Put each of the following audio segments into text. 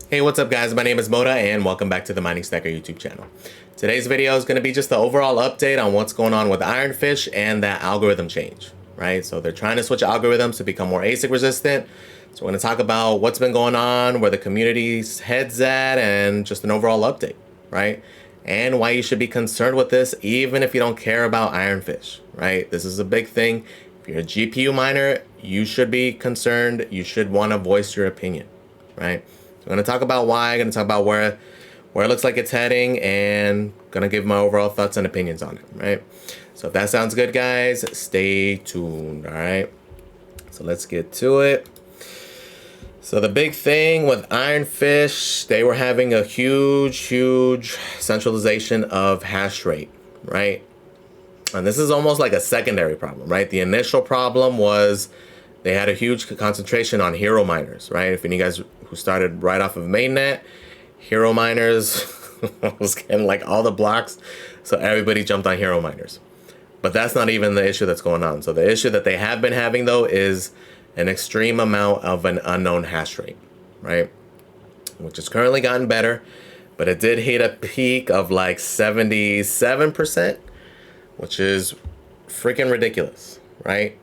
Hey, what's up guys? My name is Moda and welcome back to the Mining Stacker YouTube channel. Today's video is going to be just the overall update on what's going on with IronFish and that algorithm change, right? So they're trying to switch algorithms to become more ASIC resistant. So we're going to talk about what's been going on, where the community's head's at, and just an overall update, right? And why you should be concerned with this even if you don't care about IronFish, right? This is a big thing. If you're a GPU miner, you should be concerned. You should want to voice your opinion, right? I'm going to talk about why, I'm going to talk about where it looks like it's heading, and going to give my overall thoughts and opinions on it, right? So if that sounds good, guys, stay tuned, all right? So let's get to it. So the big thing with IronFish, they were having a huge centralization of hash rate, right? And this is almost like a secondary problem, right? The initial problem was they had a huge concentration on hero miners, right? If any of you guys who started right off of mainnet, hero miners was getting like all the blocks, so everybody jumped on hero miners. But that's not even the issue that's going on. So the issue that they have been having though is an extreme amount of an unknown hash rate, right? Which has currently gotten better, but it did hit a peak of like 77%, which is freaking ridiculous, right?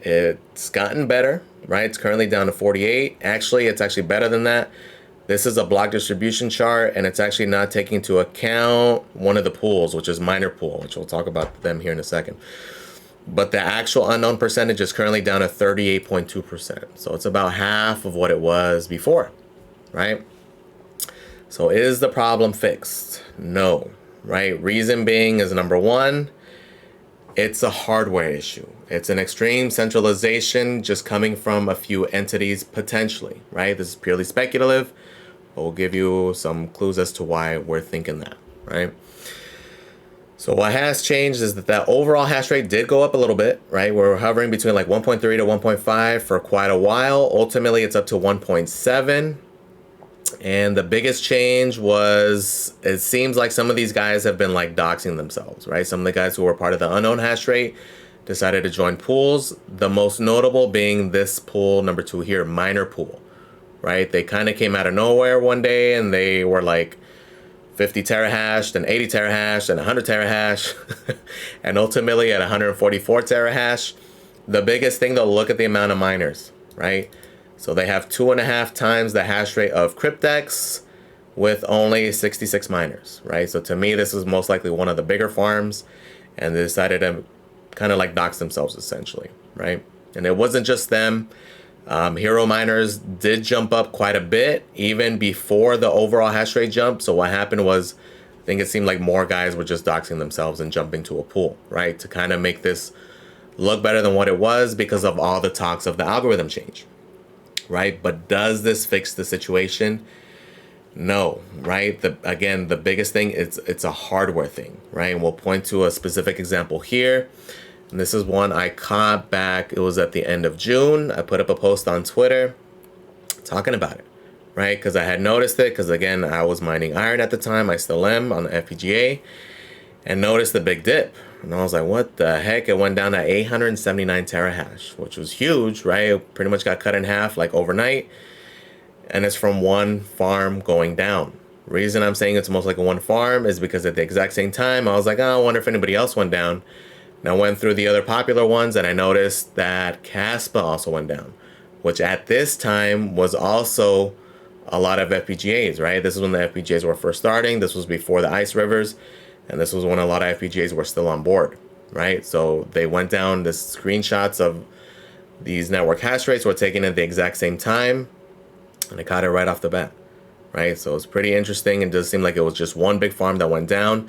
It's gotten better, right? It's currently down to 48. Actually, it's actually better than that. This is a block distribution chart, and it's actually not taking into account one of the pools, which is miner pool, which we'll talk about them here in a second. But the actual unknown percentage is currently down to 38.2%. So it's about half of what it was before, right? So is the problem fixed? No, right? Reason being is number one, it's a hardware issue. It's an extreme centralization just coming from a few entities potentially, right? This is purely speculative, but we'll give you some clues as to why we're thinking that, right? So what has changed is that overall hash rate did go up a little bit, right? We're hovering between like 1.3 to 1.5 for quite a while. Ultimately, it's up to 1.7. And the biggest change was, it seems like some of these guys have been like doxing themselves, right? Some of the guys who were part of the unknown hash rate decided to join pools. The most notable being this pool number 2 here, miner pool, right? They kind of came out of nowhere one day and they were like 50 terahash, then 80 terahash, then 100 terahash, and ultimately at 144 terahash. The biggest thing though, look at the amount of miners, right? So they have 2.5 times the hash rate of Cryptex with only 66 miners, right? So to me, this is most likely one of the bigger farms, and they decided to kind of like dox themselves essentially, right? And it wasn't just them. Hero miners did jump up quite a bit even before the overall hash rate jump. So what happened was, I think it seemed like more guys were just doxing themselves and jumping to a pool, right? To kind of make this look better than what it was because of all the talks of the algorithm change. Right? But does this fix the situation? No, right? Again, the biggest thing is it's a hardware thing, right? And we'll point to a specific example here. And this is one I caught back. It was at the end of June. I put up a post on Twitter talking about it, right? Because I had noticed it because, again, I was mining iron at the time. I still am on the FPGA, and noticed the big dip. And I was like, what the heck? It went down to 879 terahash, which was huge, right? It pretty much got cut in half like overnight. And it's from one farm going down. Reason I'm saying it's most like a one farm is because at the exact same time, I was like, oh, I wonder if anybody else went down. And I went through the other popular ones and I noticed that Caspa also went down, which at this time was also a lot of FPGAs, right? This is when the FPGAs were first starting. This was before the ice rivers. And this was when a lot of FPGAs were still on board, right? So they went down. The screenshots of these network hash rates were taken at the exact same time, and I caught it right off the bat, right? So it's pretty interesting. It does seem like it was just one big farm that went down.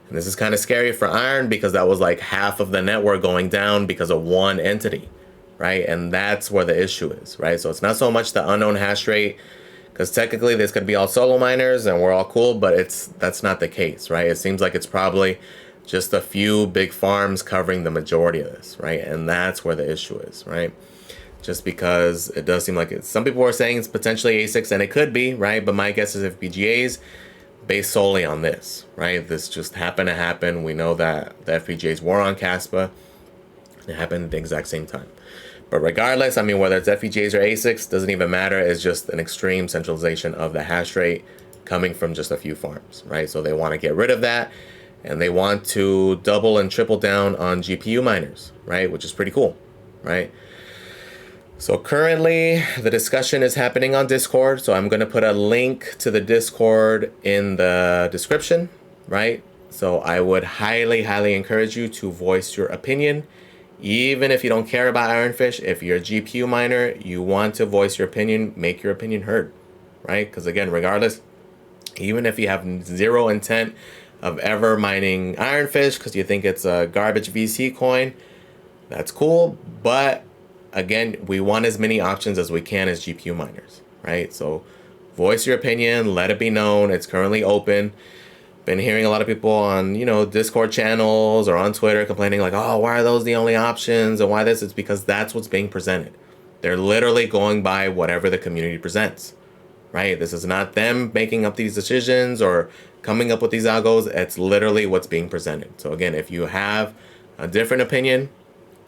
And this is kind of scary for Iron because that was like half of the network going down because of one entity, right? And that's where the issue is, right? So it's not so much the unknown hash rate, because technically this could be all solo miners and we're all cool, but that's not the case, right? It seems like it's probably just a few big farms covering the majority of this, right? And that's where the issue is, right? Just because it does seem like some people are saying it's potentially ASICs, and it could be, right? But my guess is FPGAs based solely on this, right? This just happened to happen. We know that the FPGAs were on Caspa. It happened at the exact same time. But regardless, I mean, whether it's FPGAs or ASICs, doesn't even matter. It's just an extreme centralization of the hash rate coming from just a few farms, right? So they want to get rid of that, and they want to double and triple down on GPU miners, right? Which is pretty cool, right? So currently the discussion is happening on Discord. So I'm going to put a link to the Discord in the description, right? So I would highly, highly encourage you to voice your opinion. Even if you don't care about IronFish, if you're a GPU miner, you want to voice your opinion, make your opinion heard, right? Because again, regardless, even if you have zero intent of ever mining IronFish because you think it's a garbage VC coin, that's cool. But again, we want as many options as we can as GPU miners, right? So voice your opinion, let it be known. It's currently open. Been hearing a lot of people on, you know, Discord channels or on Twitter complaining like, oh, why are those the only options and why this? It's because that's what's being presented. They're literally going by whatever the community presents, right? This is not them making up these decisions or coming up with these algos. It's literally what's being presented. So again, if you have a different opinion,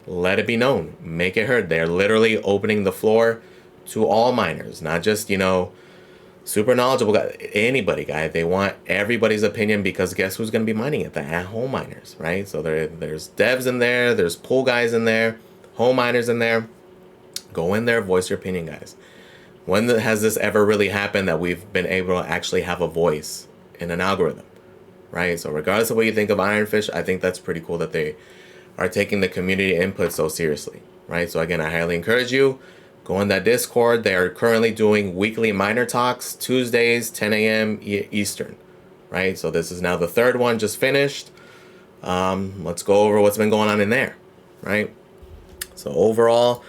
let it be known, make it heard. They're literally opening the floor to all miners, not just, you know, super knowledgeable guy, anybody, guy. They want everybody's opinion because guess who's going to be mining it? The at-home miners, right? So there's devs in there, there's pool guys in there, home miners in there. Go in there, voice your opinion, guys. When has this ever really happened that we've been able to actually have a voice in an algorithm, right? So regardless of what you think of IronFish, I think that's pretty cool that they are taking the community input so seriously, right? So again, I highly encourage you, go on that Discord. They are currently doing weekly miner talks, Tuesdays, 10 a.m. Eastern, right? So this is now the third one just finished. Let's go over what's been going on in there, right? So overall,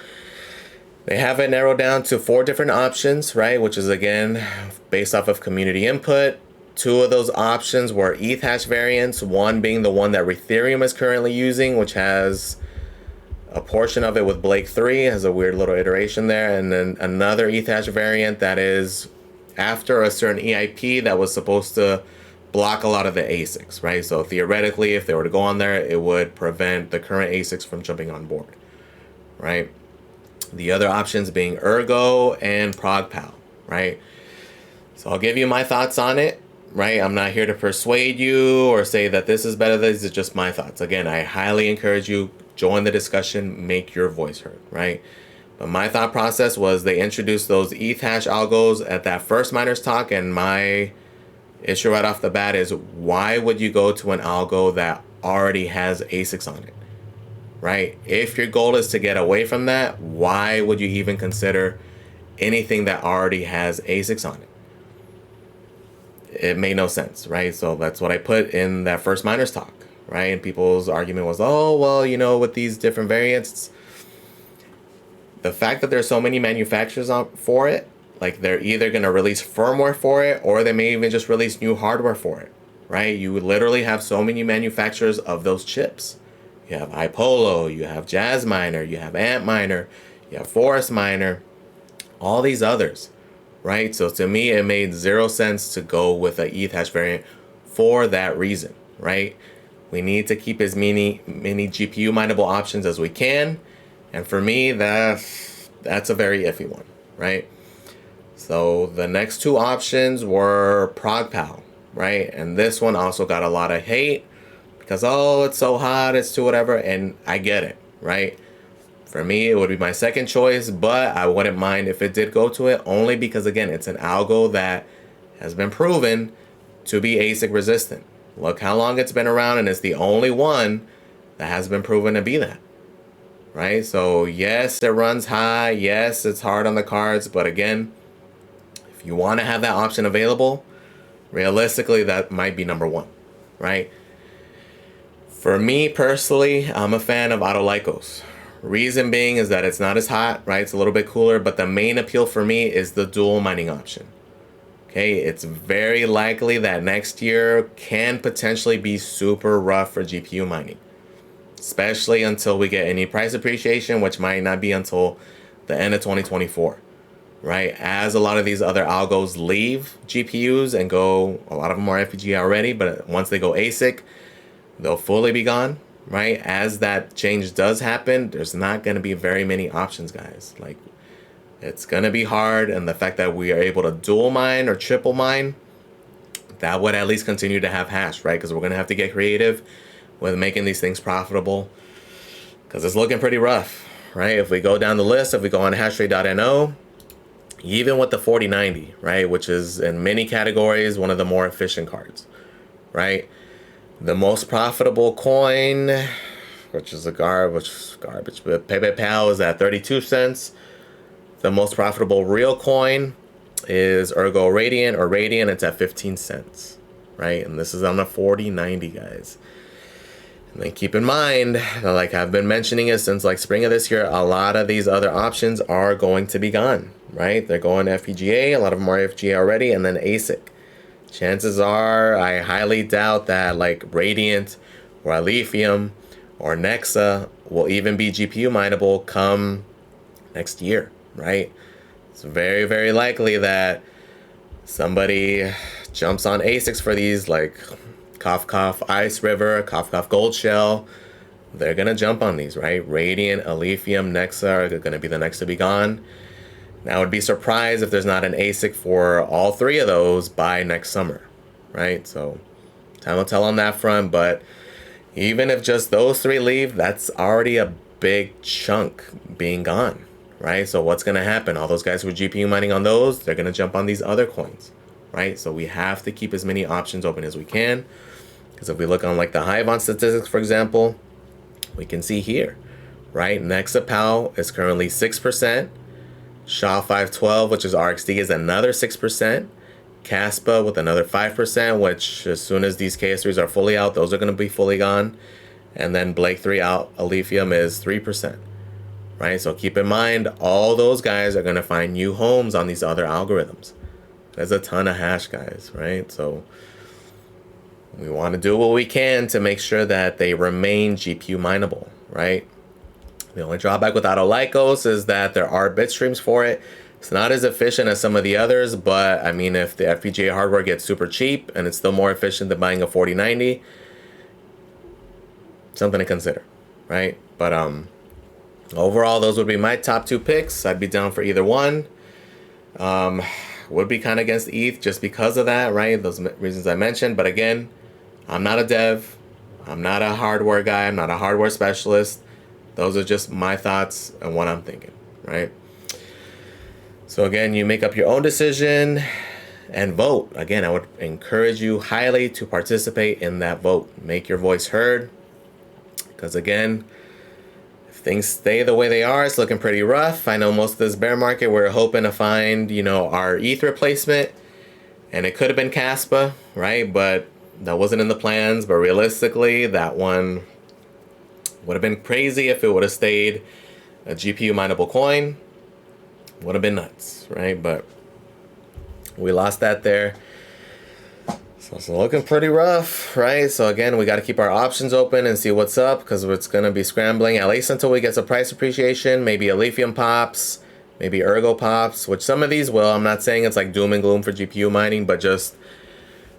they have it narrowed down to 4 different options, right? Which is, again, based off of community input. 2 of those options were ETH hash variants, one being the one that Ethereum is currently using, which has a portion of it with Blake 3, has a weird little iteration there, and then another ETH hash variant that is after a certain EIP that was supposed to block a lot of the ASICs, right? So theoretically, if they were to go on there, it would prevent the current ASICs from jumping on board, right? The other options being Ergo and ProgPal, right? So I'll give you my thoughts on it, right? I'm not here to persuade you or say that this is better. These are just my thoughts. Again, I highly encourage you, join the discussion, make your voice heard, right? But my thought process was they introduced those ETH hash algos at that first miners talk, and my issue right off the bat is why would you go to an algo that already has ASICs on it, right? If your goal is to get away from that, why would you even consider anything that already has ASICs on it? It made no sense, right? So that's what I put in that first miners talk, right? And people's argument was, oh, well, you know, with these different variants, the fact that there's so many manufacturers for it, like they're either going to release firmware for it or they may even just release new hardware for it, right? You literally have so many manufacturers of those chips. You have iPolo, you have Jazz Miner, you have Ant Miner, you have Forest Miner, all these others, right? So to me, it made 0 sense to go with an ETH hash variant for that reason, right? We need to keep as many GPU mineable options as we can. And for me, that's a very iffy one, right? So the next 2 options were ProgPal, right? And this one also got a lot of hate because, oh, it's so hot, it's too whatever. And I get it, right? For me, it would be my second choice, but I wouldn't mind if it did go to it, only because, again, it's an algo that has been proven to be ASIC resistant. Look how long it's been around, and it's the only one that has been proven to be that, right? So yes, it runs high. Yes, it's hard on the cards. But again, if you want to have that option available, realistically, that might be number 1, right? For me personally, I'm a fan of Autolycos. Reason being is that it's not as hot, right? It's a little bit cooler, but the main appeal for me is the dual mining option. Okay, it's very likely that next year can potentially be super rough for GPU mining, especially until we get any price appreciation, which might not be until the end of 2024, right? As a lot of these other algos leave GPUs and go, a lot of them are FPGA already, but once they go ASIC, they'll fully be gone, right? As that change does happen, there's not going to be very many options, guys. Like, it's going to be hard, and the fact that we are able to dual mine or triple mine, that would at least continue to have hash, right? Because we're going to have to get creative with making these things profitable, because it's looking pretty rough, right? If we go down the list, if we go on hashrate.no, even with the 4090, right, which is in many categories one of the more efficient cards, right? The most profitable coin, which is a garbage, but PayPal is at 32 cents. The most profitable real coin is Ergo Radiant or Radiant. It's at 15 cents, right? And this is on the 4090, guys. And then keep in mind, like I've been mentioning it since like spring of this year, a lot of these other options are going to be gone, right? They're going to FPGA. A lot of them are FPGA already, and then ASIC. Chances are, I highly doubt that like Radiant or Lithium or Nexa will even be GPU mineable come next year, right? It's very, very likely that somebody jumps on ASICs for these, like Cough Ice River, Cough Gold Shell. They're going to jump on these, right? Radiant, Lithium, Nexa are going to be the next to be gone. Now, I would be surprised if there's not an ASIC for all three of those by next summer, right? So time will tell on that front, but even if just those three leave, that's already a big chunk being gone, right? So what's going to happen? All those guys who are GPU mining on those, they're going to jump on these other coins, right? So we have to keep as many options open as we can, because if we look on like the Hivon statistics, for example, we can see here, right? Nexapal is currently 6%. SHA-512, which is RXD, is another 6%. Caspa with another 5%, which as soon as these KS3s are fully out, those are going to be fully gone. And then Blake 3 out, Lithium is 3%, right? So keep in mind, all those guys are going to find new homes on these other algorithms. There's a ton of hash, guys, right? So we want to do what we can to make sure that they remain GPU mineable, right? The only drawback with Autolycos is that there are bit streams for it. It's not as efficient as some of the others, but I mean, if the FPGA hardware gets super cheap and it's still more efficient than buying a 4090, something to consider, right? But overall, those would be my top two picks. I'd be down for either one. Would be kind of against ETH just because of that, right? Those reasons I mentioned. But again, I'm not a dev. I'm not a hardware guy. I'm not a hardware specialist. Those are just my thoughts and what I'm thinking, right? So again, you make up your own decision and vote. Again, I would encourage you highly to participate in that vote. Make your voice heard. Because again, if things stay the way they are, it's looking pretty rough. I know most of this bear market, we're hoping to find, you know, our ETH replacement. And it could have been Caspa, right? But that wasn't in the plans. But realistically, that one would have been crazy if it would have stayed a GPU mineable coin. Would have been nuts, right? But we lost that there. So it's looking pretty rough, right? So again, we got to keep our options open and see what's up, because it's going to be scrambling at least until we get some price appreciation. Maybe a Lithium pops, maybe Ergo pops, which some of these will. I'm not saying it's like doom and gloom for GPU mining, but just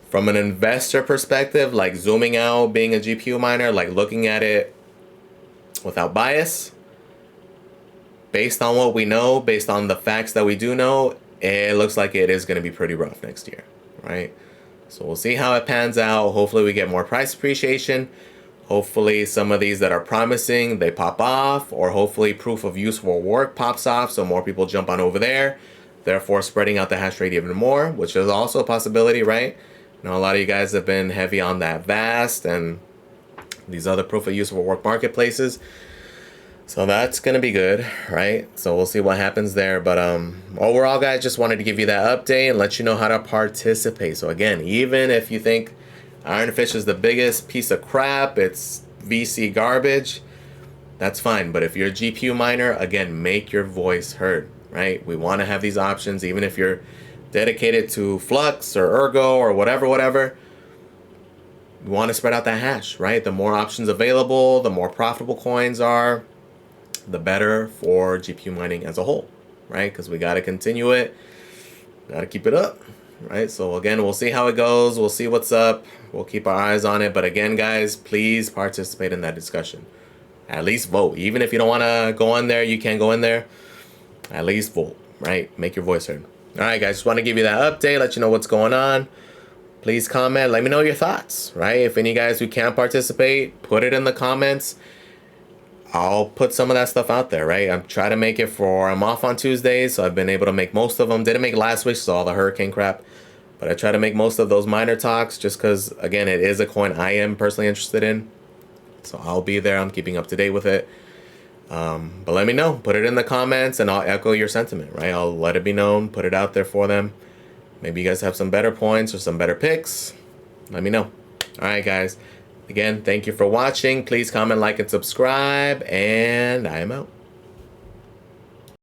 from an investor perspective, like zooming out, being a GPU miner, like looking at it without bias, based on what we know, based on the facts that we do know, it looks like it is going to be pretty rough next year, right? So we'll see how it pans out. Hopefully we get more price appreciation. Hopefully some of these that are promising, they pop off, or hopefully proof of useful work pops off so more people jump on over there, therefore spreading out the hash rate even more, which is also a possibility, right? You know, a lot of you guys have been heavy on that Vast and these other proof of useful work marketplaces. So that's going to be good, right? So we'll see what happens there. But overall, guys, just wanted to give you that update and let you know how to participate. So again, even if you think IronFish is the biggest piece of crap, it's VC garbage, that's fine. But if you're a GPU miner, again, make your voice heard, right? We want to have these options, even if you're dedicated to Flux or Ergo or whatever. We want to spread out that hash, right? The more options available, the more profitable coins are, the better for GPU mining as a whole, right? Because we got to continue it, got to keep it up. right? So again, we'll see how it goes. We'll see what's up. We'll keep our eyes on it. But again, guys, please participate in that discussion. At least vote. Even if you don't want to go in there, you can't go in there. At least vote, right? Make your voice heard. All right, guys, just want to give you that update, let you know what's going on. Please comment. Let me know your thoughts, right? If any guys who can't participate, put it in the comments. I'll put some of that stuff out there, right? I'm trying to make it for, I'm off on Tuesdays, so I've been able to make most of them. Didn't make last week, so all the hurricane crap. But I try to make most of those miner talks just because, again, it is a coin I am personally interested in. So I'll be there. I'm keeping up to date with it. But let me know. Put it in the comments, and I'll echo your sentiment, right? I'll let it be known. Put it out there for them. Maybe you guys have some better points or some better picks. Let me know. All right, guys. Again, thank you for watching. Please comment, like, and subscribe. And I am out.